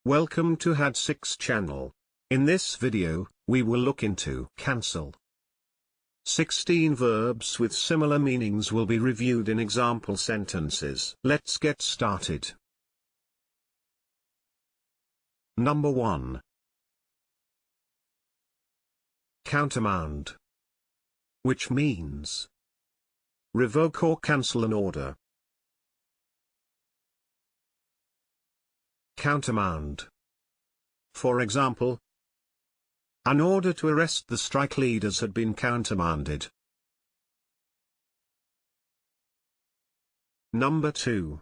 Welcome to Had6 channel. In this video, we will look into cancel. 16 verbs with similar meanings will be reviewed in example sentences. Let's get started. Number 1. Countermand, which means revoke or cancel an order. Countermand. For example, an order to arrest the strike leaders had been countermanded. Number 2.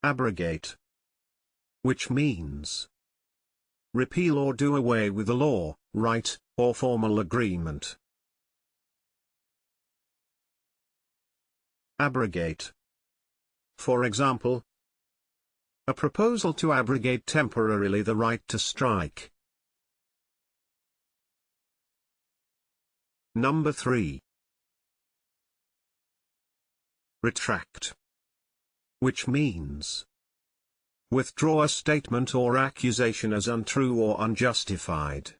Abrogate, which means repeal or do away with a law, right, or formal agreement. Abrogate. For example, a proposal to abrogate temporarily the right to strike. Number 3. Retract, which means withdraw a statement or accusation as untrue or unjustified.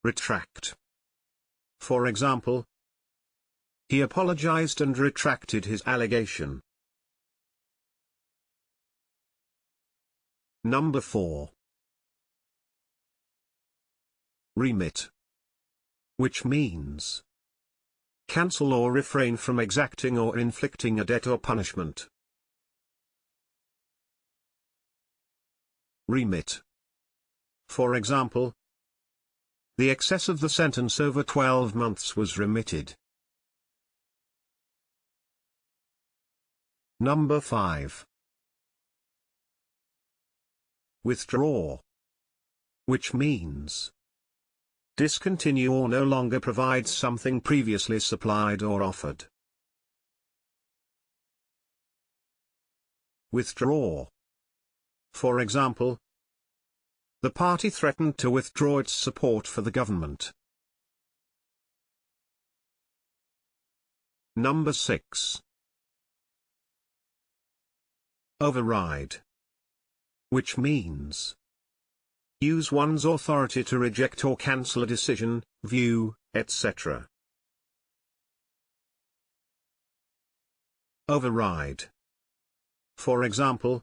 Retract. For example, he apologized and retracted his allegation. Number 4. Remit, which means cancel or refrain from exacting or inflicting a debt or punishment. Remit. For example, the excess of the sentence over 12 months was remitted. Number 5. Withdraw, which means discontinue or no longer provide something previously supplied or offered. Withdraw. For example, the party threatened to withdraw its support for the government. Number 6. Override, which means use one's authority to reject or cancel a decision, view, etc. Override. For example,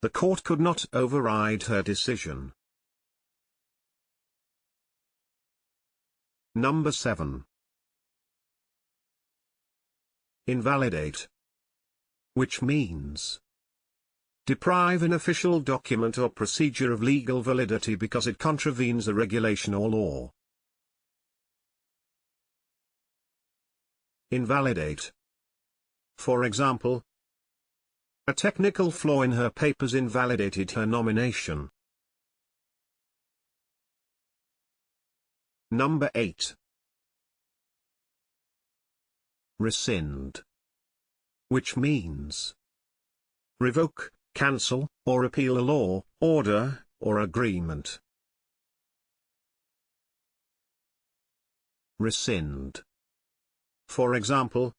the court could not override her decision. Number 7. Invalidate, which means deprive an official document or procedure of legal validity because it contravenes a regulation or law. Invalidate. For example, a technical flaw in her papers invalidated her nomination. Number 8. Rescind, which means revoke, cancel, or repeal a law, order, or agreement. Rescind. For example,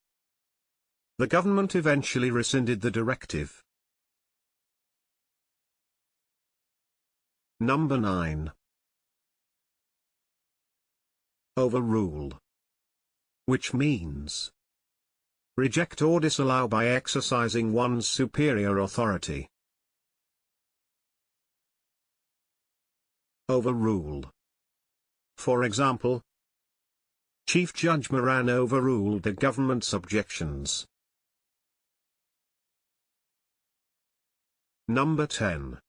the government eventually rescinded the directive. Number 9. Overrule, which means reject or disallow by exercising one's superior authority. Overrule. For example, Chief Judge Moran overruled the government's objections. Number 10.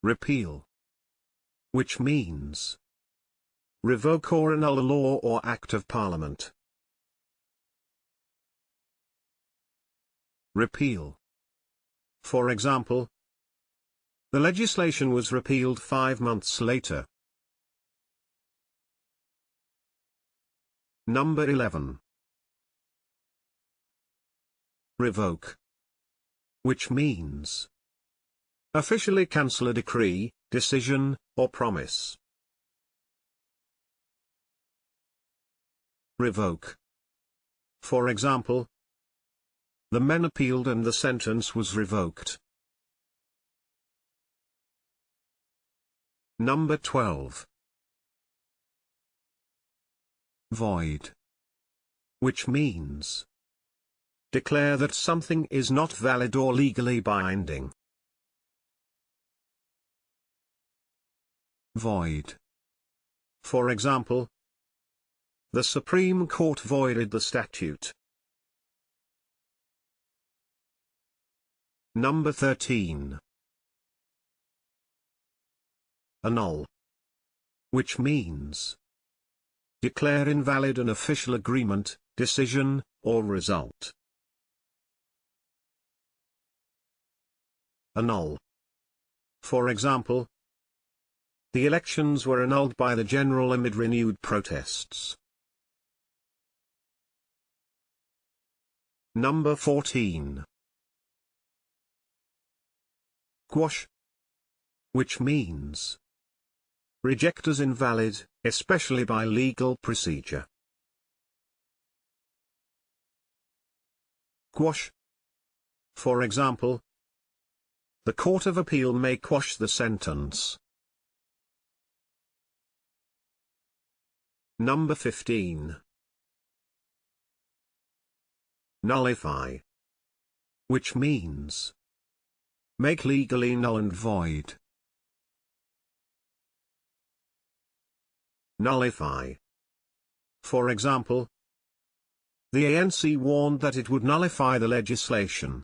Repeal, which means revoke or annul a law or act of Parliament. Repeal. For example, the legislation was repealed 5 months later. Number 11. Revoke, which means officially cancel a decree, decision, or promise. Revoke. For example, the men appealed and the sentence was revoked. Number 12. Void. Which means declare that something is not valid or legally binding. Void. For example, the Supreme Court voided the statute. Number 13. Annul. Which means declare invalid an official agreement, decision, or result. Annul. For example, the elections were annulled by the general amid renewed protests. Number 14. Quash. Which means reject as invalid, especially by legal procedure. Quash. For example, the Court of Appeal may quash the sentence. Number 15. Nullify. Which means make legally null and void. Nullify. For example, the ANC warned that it would nullify the legislation.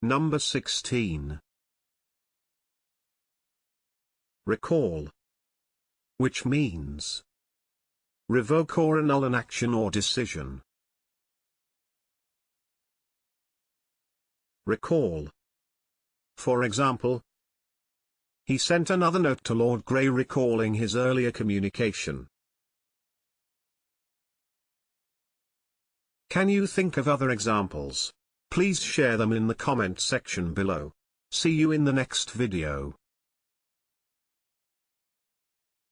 Number 16. Recall. Which means revoke or annul an action or decision. Recall. For example, he sent another note to Lord Grey recalling his earlier communication. Can you think of other examples? Please share them in the comment section below. See you in the next video.